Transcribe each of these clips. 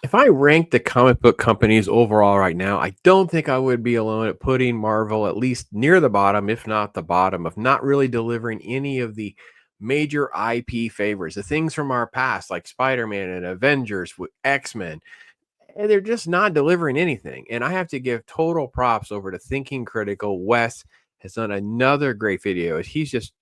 If I ranked the comic book companies overall right now, I don't think I would be alone at putting Marvel at least near the bottom, if not the bottom, of not really delivering any of the major IP favorites, the things from our past, like Spider-Man and Avengers with X-Men. And they're just not delivering anything. And I have to give total props over to Thinking Critical. Wes has done another great video. He's just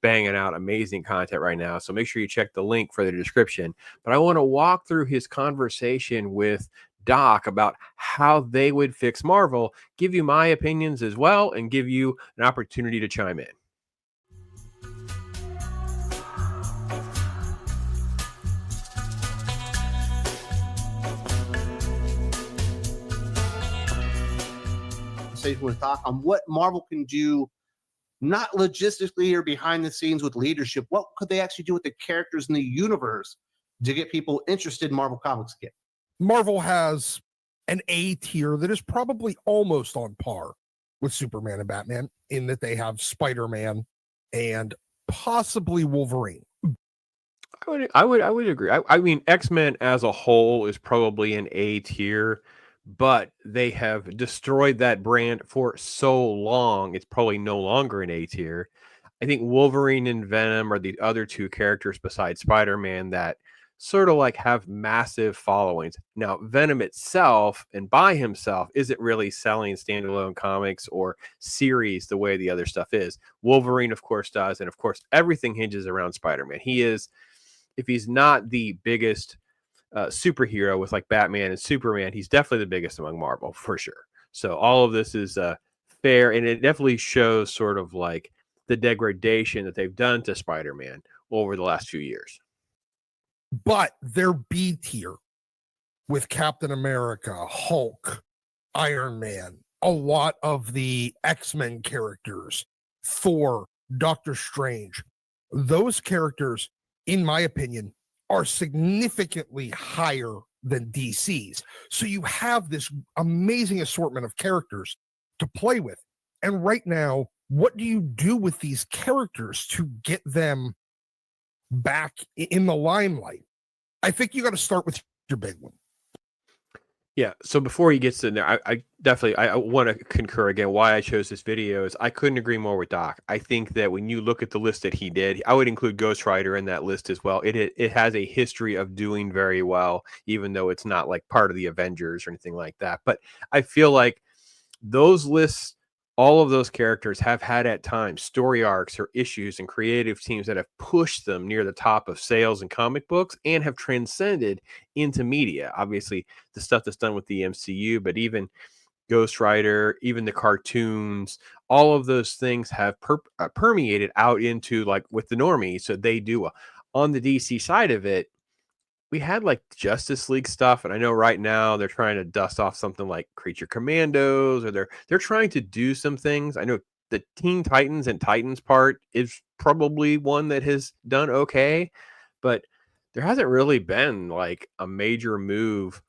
banging out amazing content right now. So make sure you check the link for the description. But I want to walk through his conversation with Doc about how they would fix Marvel, give you my opinions as well, and give you an opportunity to chime in. Conversation with Doc on what Marvel can do, not logistically or behind the scenes with leadership. What could they actually do with the characters in the universe to get people interested in Marvel Comics again? Marvel has an A tier that is probably almost on par with Superman and Batman in that they have Spider-Man and possibly Wolverine. I would agree. I mean, X-Men as a whole is probably an A tier, but they have destroyed that brand for so long. It's probably no longer an A tier. I think Wolverine and Venom are the other two characters besides Spider-Man that sort of like have massive followings. Now, Venom itself and by himself isn't really selling standalone comics or series the way the other stuff is. Wolverine, of course, does. And of course, everything hinges around Spider-Man. He is, if he's not the biggest superhero with like Batman and Superman, he's definitely the biggest among Marvel for sure. So all of this is fair, and it definitely shows sort of like the degradation that they've done to Spider-Man over the last few years. But they're B tier with Captain America, Hulk, Iron Man, a lot of the XMen characters, Thor, Doctor Strange. Those characters, in my opinion, are significantly higher than DC's. So you have this amazing assortment of characters to play with. And right now, what do you do with these characters to get them back in the limelight? I think you got to start with your big one. Yeah. So before he gets in there, I definitely I want to concur again. Why I chose this video is I couldn't agree more with Doc. I think that when you look at the list that he did, I would include Ghost Rider in that list as well. It has a history of doing very well, even though it's not like part of the Avengers or anything like that. But I feel like those lists, all of those characters have had at times story arcs or issues and creative teams that have pushed them near the top of sales and comic books and have transcended into media. Obviously, the stuff that's done with the MCU, but even Ghost Rider, even the cartoons, all of those things have permeated out into like with the normies. So they do. On the DC side of it, we had like Justice League stuff, and I know right now they're trying to dust off something like Creature Commandos, or they're trying to do some things. I know the Teen Titans and Titans part is probably one that has done okay, but there hasn't really been like a major move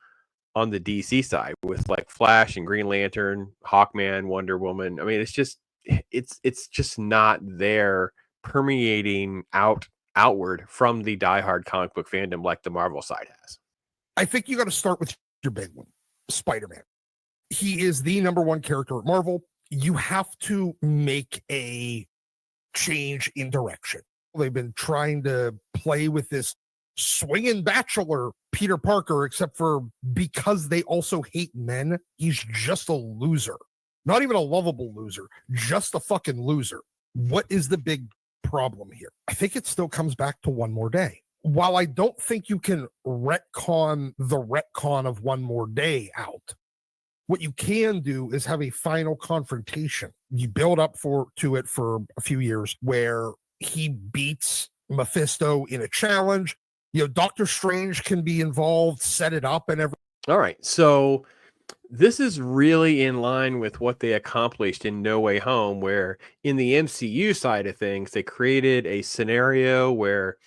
on the DC side with like Flash and Green Lantern, Hawkman, Wonder Woman. I mean, it's just not there permeating outward from the diehard comic book fandom like the Marvel side has. I think you got to start with your big one, Spider-Man. He is the number one character at Marvel. You have to make a change in direction. They've been trying to play with this swinging bachelor Peter Parker, except for because they also hate men, he's just a loser. Not even a lovable loser, just a fucking loser. What is the big problem here? I think it still comes back to One More Day. While I don't think you can retcon the retcon of One More Day out, what you can do is have a final confrontation. You build up to it for a few years where he beats Mephisto in a challenge. You know, Doctor Strange can be involved, set it up and everything. All right. So this is really in line with what they accomplished in No Way Home, where in the MCU side of things, they created a scenario where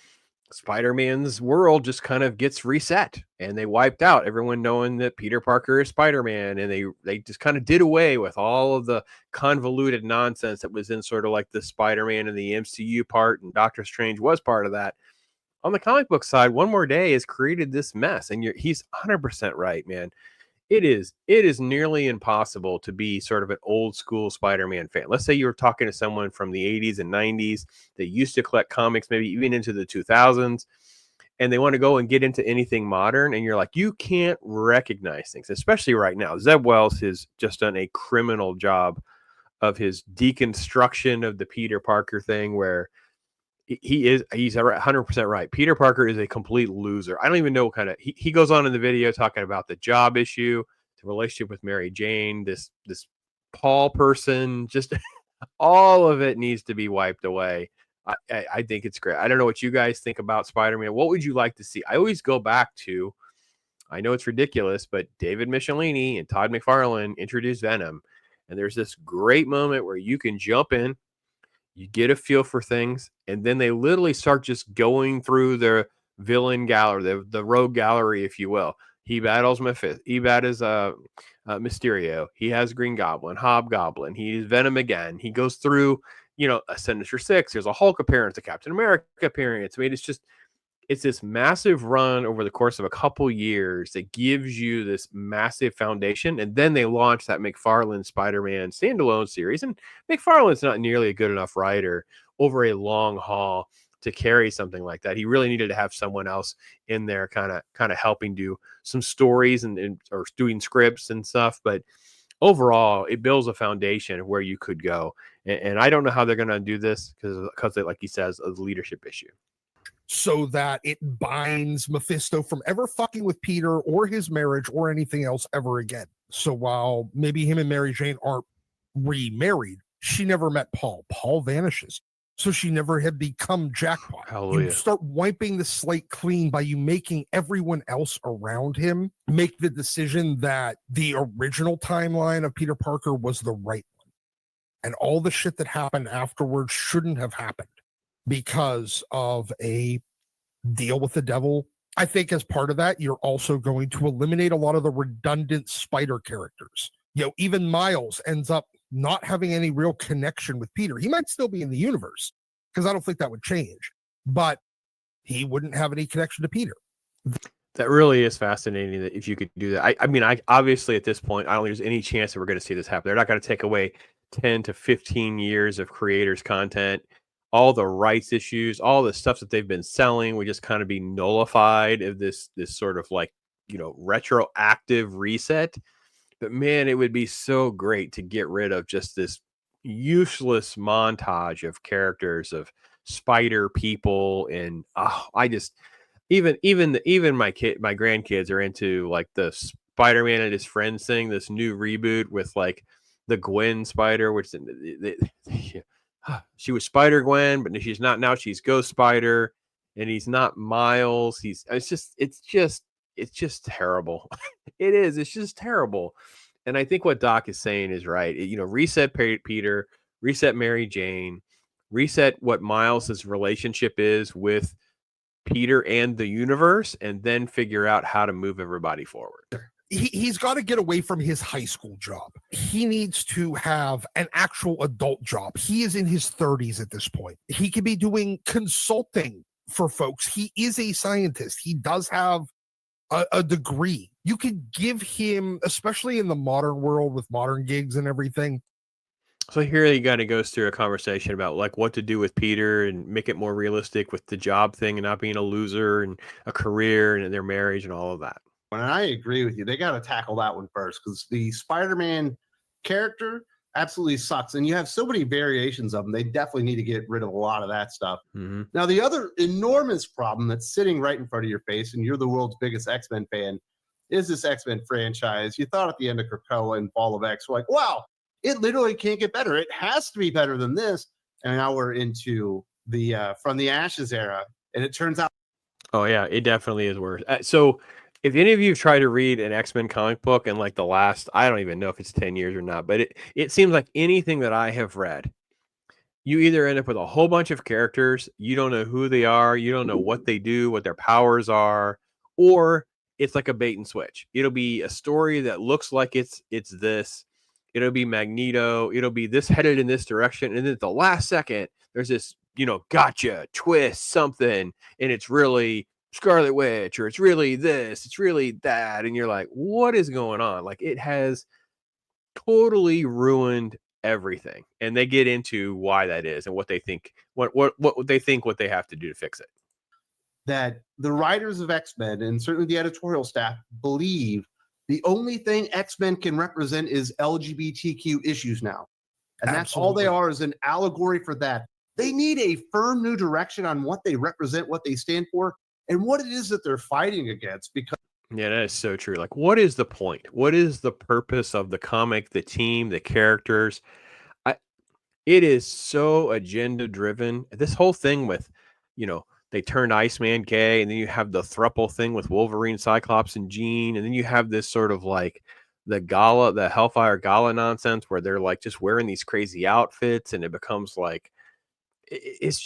Spider-Man's world just kind of gets reset and they wiped out everyone knowing that Peter Parker is Spider-Man, and they just kind of did away with all of the convoluted nonsense that was in sort of like the Spider-Man and the MCU part, and Doctor Strange was part of that. on the comic book side, One More Day has created this mess, and he's 100% right, man. It is nearly impossible to be sort of an old school Spider-Man fan. Let's say you were talking to someone from the 80s and 90s that used to collect comics, maybe even into the 2000s, and they want to go and get into anything modern, and you're like, you can't recognize things, especially right now. Zeb Wells has just done a criminal job of his deconstruction of the Peter Parker thing, where he's 100% right. Peter Parker is a complete loser. I don't even know what kind of he goes on in the video talking about the job issue, the relationship with Mary Jane, this Paul person, just all of it needs to be wiped away. I think it's great. I don't know what you guys think about Spider-Man. What would you like to see? I always go back to, I know it's ridiculous, but David Michelini and Todd McFarlane introduced Venom, and there's this great moment where you can jump in, you get a feel for things, and then they literally start just going through their villain gallery, the rogue gallery, if you will. He battles Mephisto. He battles Mysterio. He has Green Goblin, Hobgoblin. He's Venom again. He goes through, a Sinister Six. There's a Hulk appearance, a Captain America appearance. I mean, it's this massive run over the course of a couple years that gives you this massive foundation. And then they launch that McFarlane Spider-Man standalone series. And McFarlane's not nearly a good enough writer over a long haul to carry something like that. He really needed to have someone else in there kind of helping do some stories and or doing scripts and stuff. But overall, it builds a foundation of where you could go. And I don't know how they're going to do this because like he says, of the leadership issue. So that it binds Mephisto from ever fucking with Peter or his marriage or anything else ever again. So while maybe him and Mary Jane aren't remarried, she never met Paul. Paul vanishes. So she never had become Jackpot. Hallelujah. You start wiping the slate clean by you making everyone else around him make the decision that the original timeline of Peter Parker was the right one. And all the shit that happened afterwards shouldn't have happened because of a deal with the devil. I think as part of that, you're also going to eliminate a lot of the redundant spider characters. Even Miles ends up not having any real connection with Peter. He might still be in the universe because I don't think that would change, but he wouldn't have any connection to Peter. That really is fascinating that if you could do that. I mean, obviously at this point, I don't think there's any chance that we're going to see this happen. They're not going to take away 10 to 15 years of creators' content, all the rights issues, all the stuff that they've been selling would just kind of be nullified of this sort of like, retroactive reset. But man, it would be so great to get rid of just this useless montage of characters of spider people. And even my grandkids are into like the Spider-Man and his friends thing, this new reboot with like the Gwen Spider, which she was Spider-Gwen, but she's not now. She's Ghost Spider, and he's not Miles. It's just terrible. It is. It's just terrible. And I think what Doc is saying is right. Reset Peter, reset Mary Jane, reset what Miles's relationship is with Peter and the universe, and then figure out how to move everybody forward. He's got to get away from his high school job. He needs to have an actual adult job. He is in his 30s at this point. He could be doing consulting for folks. He is a scientist. He does have a degree. You could give him, especially in the modern world with modern gigs and everything. So here he kind of goes through a conversation about like what to do with Peter and make it more realistic with the job thing and not being a loser and a career and their marriage and all of that. And I agree with you. They got to tackle that one first because the Spider-Man character absolutely sucks. And you have so many variations of them. They definitely need to get rid of a lot of that stuff. Mm-hmm. Now, the other enormous problem that's sitting right in front of your face, and you're the world's biggest X-Men fan, is this X-Men franchise. You thought at the end of Krakoa and Fall of X, like, wow, it literally can't get better. It has to be better than this. And now we're into the From the Ashes era. And it turns out. Oh, yeah, it definitely is worse. So if any of you have tried to read an X-Men comic book in like the last, I don't even know if it's 10 years or not, but it seems like anything that I have read, you either end up with a whole bunch of characters, you don't know who they are, you don't know what they do, what their powers are, or it's like a bait and switch. It'll be a story that looks like it's this. It'll be Magneto. It'll be this headed in this direction. And then at the last second, there's this gotcha, twist, something, and it's really Scarlet Witch, or it's really this, it's really that, and you're like, what is going on? Like, it has totally ruined everything, and they get into why that is and what they think, what they think, what they have to do to fix it. That the writers of X-Men and certainly the editorial staff believe the only thing X-Men can represent is LGBTQ issues now. And that's all they are, is an allegory for that. They need a firm new direction on what they represent, what they stand for, and what it is that they're fighting against. Because yeah, that is so true. Like, what is the point? What is the purpose of the comic, the team, the characters? It is so agenda driven. This whole thing with, they turned Iceman gay, and then you have the thruple thing with Wolverine, Cyclops, and Jean, and then you have this sort of like the Hellfire Gala nonsense where they're like just wearing these crazy outfits, and it becomes like it's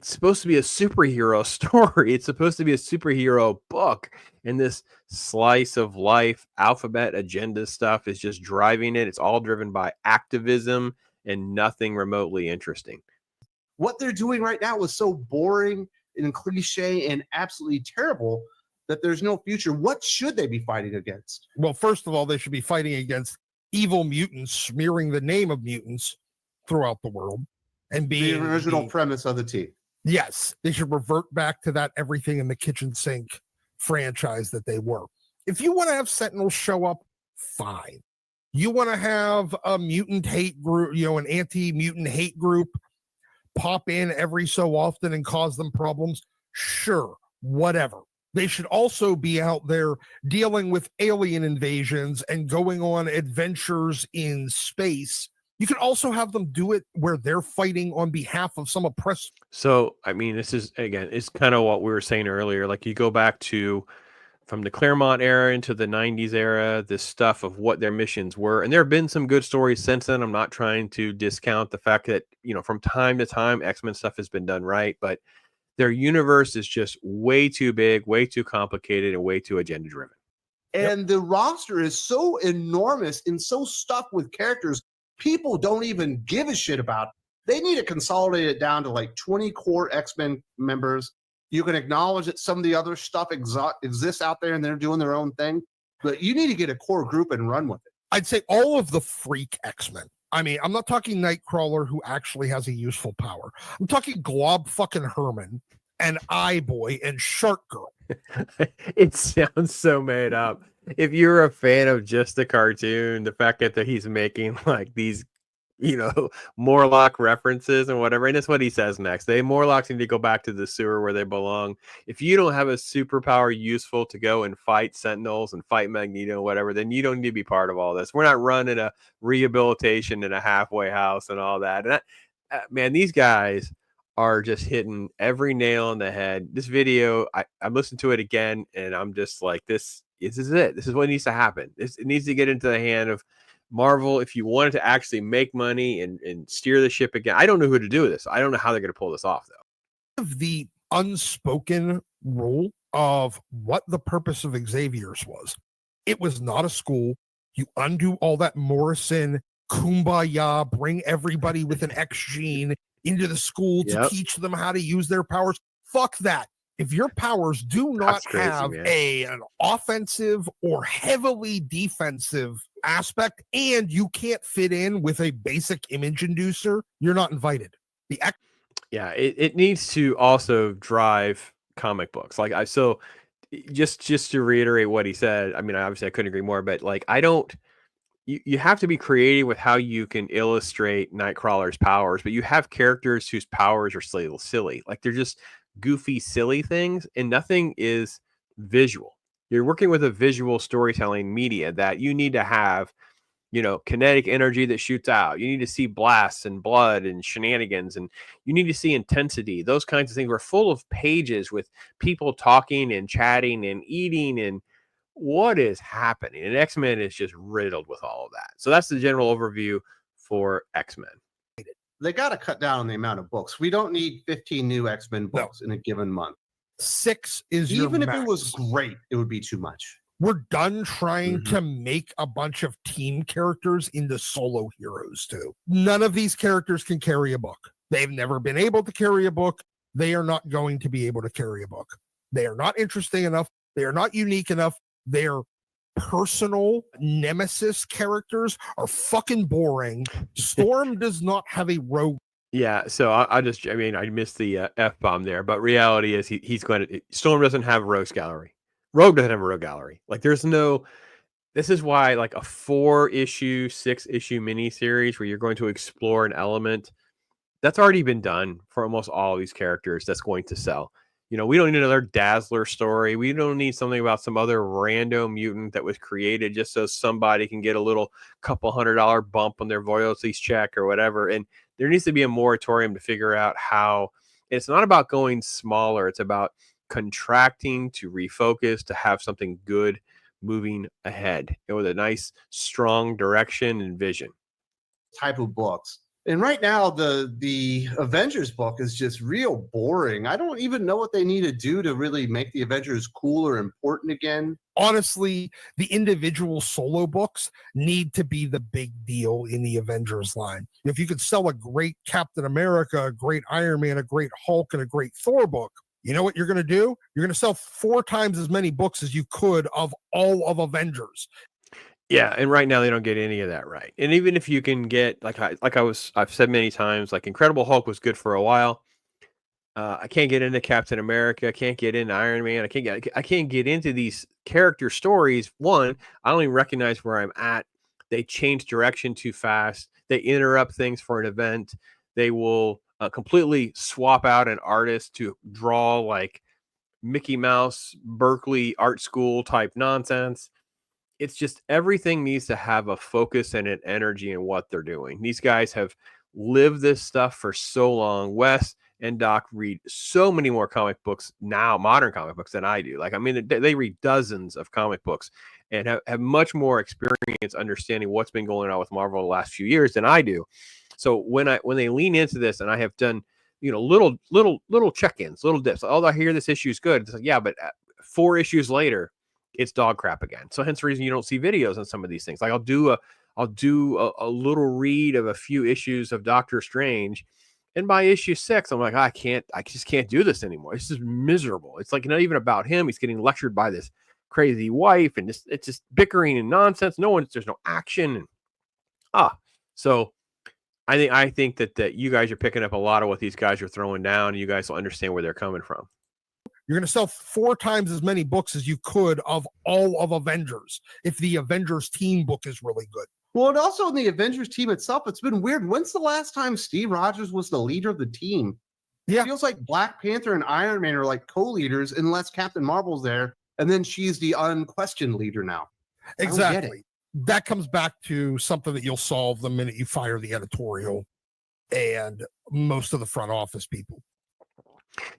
supposed to be a superhero story. It's supposed to be a superhero book, and this slice of life alphabet agenda stuff is just driving it. It's all driven by activism and nothing remotely interesting. What they're doing right now is so boring and cliche and absolutely terrible that there's no future. What should they be fighting against? Well, first of all, they should be fighting against evil mutants smearing the name of mutants throughout the world and being the original premise of the team. Yes, they should revert back to that everything in the kitchen sink franchise that they were. If you want to have Sentinels show up, fine. You want to have a mutant hate group, an anti-mutant hate group pop in every so often and cause them problems? Sure, whatever. They should also be out there dealing with alien invasions and going on adventures in space. You can also have them do it where they're fighting on behalf of some oppressor. So, I mean, this is, again, it's kind of what we were saying earlier. Like, you go back to from the Claremont era into the 90s era, this stuff of what their missions were. And there have been some good stories since then. I'm not trying to discount the fact that, from time to time, X-Men stuff has been done right, but their universe is just way too big, way too complicated, and way too agenda driven. And the roster is so enormous and so stuffed with characters people don't even give a shit about. They need to consolidate it down to like 20 core X-Men members. You can acknowledge that some of the other stuff exists out there and they're doing their own thing, but you need to get a core group and run with it. I'd say all of the freak X-Men. I mean, I'm not talking Nightcrawler, who actually has a useful power. I'm talking Glob fucking Herman and Eye Boy and Shark Girl. It sounds so made up. If you're a fan of just the cartoon, the fact that he's making like these, Morlock references and whatever, and that's what he says next. They Morlocks need to go back to the sewer where they belong. If you don't have a superpower useful to go and fight Sentinels and fight Magneto and whatever, then you don't need to be part of all this. We're not running a rehabilitation in a halfway house and all that. And man, these guys are just hitting every nail on the head. This video, I listened to it again, and I'm just like, this is it. This is what needs to happen. It needs to get into the hand of Marvel if you wanted to actually make money and steer the ship again. I don't know who to do this. I don't know how they're going to pull this off, though. The unspoken rule of what the purpose of Xavier's was. It was not a school. You undo all that Morrison kumbaya, bring everybody with an X gene into the school to teach them how to use their powers. Fuck that. If your powers do not have an offensive or heavily defensive aspect, and you can't fit in with a basic image inducer, you're not invited. It needs to also drive comic books. Just to reiterate what he said, I mean, obviously I couldn't agree more, but like, you have to be creative with how you can illustrate Nightcrawler's powers, but you have characters whose powers are silly. Like, they're just goofy, silly things, and nothing is visual. You're working with a visual storytelling media that you need to have, kinetic energy that shoots out. You need to see blasts and blood and shenanigans, and you need to see intensity. Those kinds of things. We're full of pages with people talking and chatting and eating, and what is happening? And X-Men is just riddled with all of that. So that's the general overview for X-Men. They got to cut down on the amount of books. We don't need 15 new X-Men books in a given month. 6 is even if max. it was great, it would be too much. We're done trying to make a bunch of team characters into solo heroes too. None of these characters can carry a book. They've never been able to carry a book. They are not going to be able to carry a book. They are not interesting enough. They are not unique enough. Their personal nemesis characters are fucking boring. Storm does not have a rogue. Yeah, so I mean, I missed the F-bomb there, but reality is he's going to, Storm doesn't have a rogues gallery. Rogue doesn't have a rogue gallery. Like, there's no, this is why, like, a 4-issue, 6-issue miniseries where you're going to explore an element, that's already been done for almost all of these characters that's going to sell. You know, we don't need another Dazzler story. We don't need something about some other random mutant that was created just so somebody can get a little couple $100 bump on their royalties check or whatever. And there needs to be a moratorium to figure out how it's not about going smaller. It's about contracting to refocus, to have something good moving ahead and with a nice, strong direction and vision. Type of books. And right now, the Avengers book is just real boring. I don't even know what they need to do to really make the Avengers cool or important again. Honestly, the individual solo books need to be the big deal in the Avengers line. If you could sell a great Captain America, a great Iron Man, a great Hulk, and a great Thor book, you know what you're going to do? You're going to sell 4 times as many books as you could of all of Avengers. Yeah, and right now they don't get any of that right. And even if you can get I've said many times, like Incredible Hulk was good for a while. I can't get into Captain America. I can't get into Iron Man. I can't get into these character stories. One, I don't even recognize where I'm at. They change direction too fast. They interrupt things for an event. They will completely swap out an artist to draw like Mickey Mouse, Berkeley art school type nonsense. It's just everything needs to have a focus and an energy in what they're doing. These guys have lived this stuff for so long. Wes and Doc read so many more comic books now, modern comic books, than I do. Like, I mean, they read dozens of comic books and have much more experience understanding what's been going on with Marvel the last few years than I do. So when they lean into this, and I have done, you know, little check-ins, little dips. Oh, I hear this issue is good. It's like, yeah, but 4 issues later, it's dog crap again. So hence the reason you don't see videos on some of these things. Like I'll do a little read of a few issues of Doctor Strange, and by issue 6, I'm like, I just can't do this anymore. This is miserable. It's like not even about him. He's getting lectured by this crazy wife, and it's just bickering and nonsense. There's no action. And so I think that you guys are picking up a lot of what these guys are throwing down, and you guys will understand where they're coming from. You're going to sell 4 times as many books as you could of all of Avengers if the Avengers team book is really good. Well, and also in the Avengers team itself, it's been weird. When's the last time Steve Rogers was the leader of the team? Yeah. It feels like Black Panther and Iron Man are like co-leaders unless Captain Marvel's there, and then she's the unquestioned leader now. Exactly. That comes back to something that you'll solve the minute you fire the editorial and most of the front office people.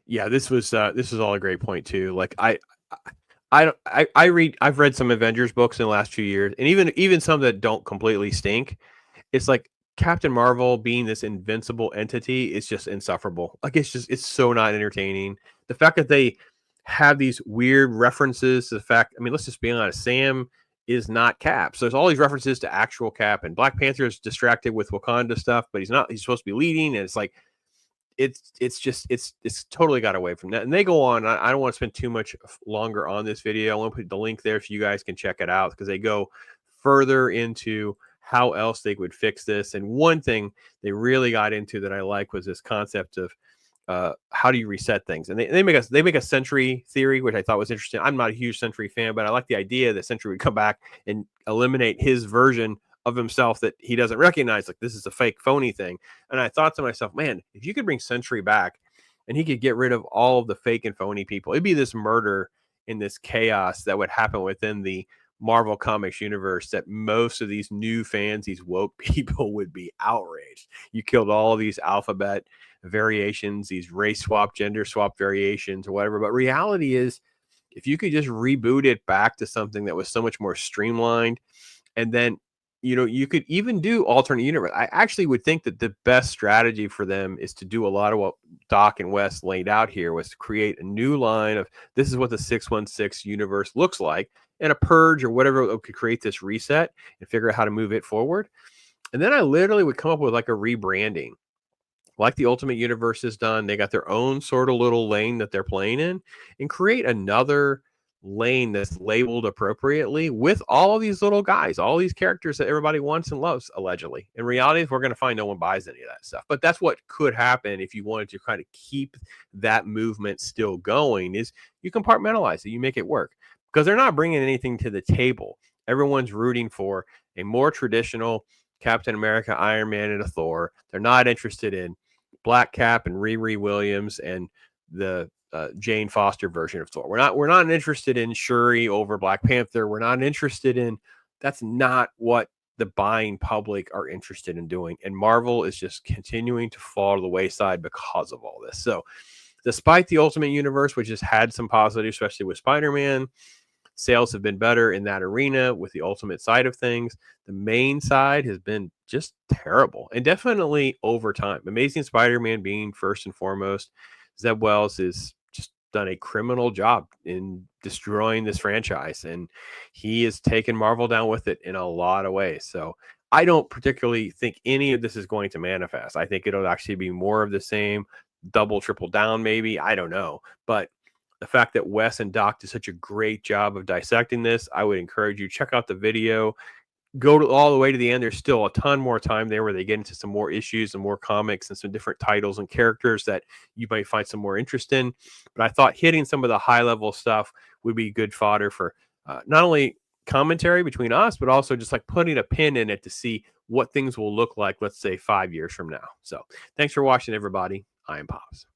Yeah, this was all a great point too. Like I've read some Avengers books in the last few years, and even some that don't completely stink. It's like Captain Marvel being this invincible entity is just insufferable. Like it's so not entertaining. The fact that they have these weird references to the fact, I mean, let's just be honest, Sam is not Cap. So there's all these references to actual Cap, and Black Panther is distracted with Wakanda stuff, but he's not. He's supposed to be leading, and it's like it's totally got away from that. And they go on. I don't want to spend too much longer on this video. I want to put the link there so you guys can check it out, because they go further into how else they would fix this. And one thing they really got into that I like was this concept of how do you reset things. And they make a Sentry theory, which I thought was interesting. I'm not a huge Sentry fan, but I like the idea that Sentry would come back and eliminate his version of himself that he doesn't recognize. Like, this is a fake, phony thing. And I thought to myself, man, if you could bring Sentry back and he could get rid of all of the fake and phony people, it'd be this murder in this chaos that would happen within the Marvel Comics universe, that most of these new fans, these woke people, would be outraged. You killed all of these alphabet variations, these race swap, gender swap variations, or whatever. But reality is, if you could just reboot it back to something that was so much more streamlined, and then, you know, you could even do alternate universe. I actually would think that the best strategy for them is to do a lot of what Doc and Wes laid out here, was to create a new line of, this is what the 616 universe looks like, and a purge or whatever could create this reset and figure out how to move it forward. And then I literally would come up with like a rebranding. like the Ultimate Universe has done. They got their own sort of little lane that they're playing in, and create another lane that's labeled appropriately with all of these little guys, all these characters that everybody wants and loves, allegedly. In reality, we're going to find no one buys any of that stuff. But that's what could happen if you wanted to kind of keep that movement still going, is you compartmentalize it, you make it work, because they're not bringing anything to the table. Everyone's rooting for a more traditional Captain America, Iron Man, and a Thor. They're not interested in Black Cap and Riri Williams and the Jane Foster version of Thor. We're not interested in Shuri over Black Panther. We're not interested in. That's not what the buying public are interested in doing. And Marvel is just continuing to fall to the wayside because of all this. So, despite the Ultimate Universe, which has had some positive, especially with Spider-Man, sales have been better in that arena with the Ultimate side of things. The main side has been just terrible, and definitely over time. Amazing Spider-Man being first and foremost. Zeb Wells has just done a criminal job in destroying this franchise, and he has taken Marvel down with it in a lot of ways. So I don't particularly think any of this is going to manifest. I think it'll actually be more of the same, double, triple down, maybe. I don't know. But the fact that Wes and Doc did such a great job of dissecting this, I would encourage you, check out the video. Go all the way to the end. There's still a ton more time there where they get into some more issues and more comics and some different titles and characters that you might find some more interest in. But I thought hitting some of the high level stuff would be good fodder for not only commentary between us, but also just like putting a pin in it to see what things will look like, let's say 5 years from now. So thanks for watching, everybody. I am Pops.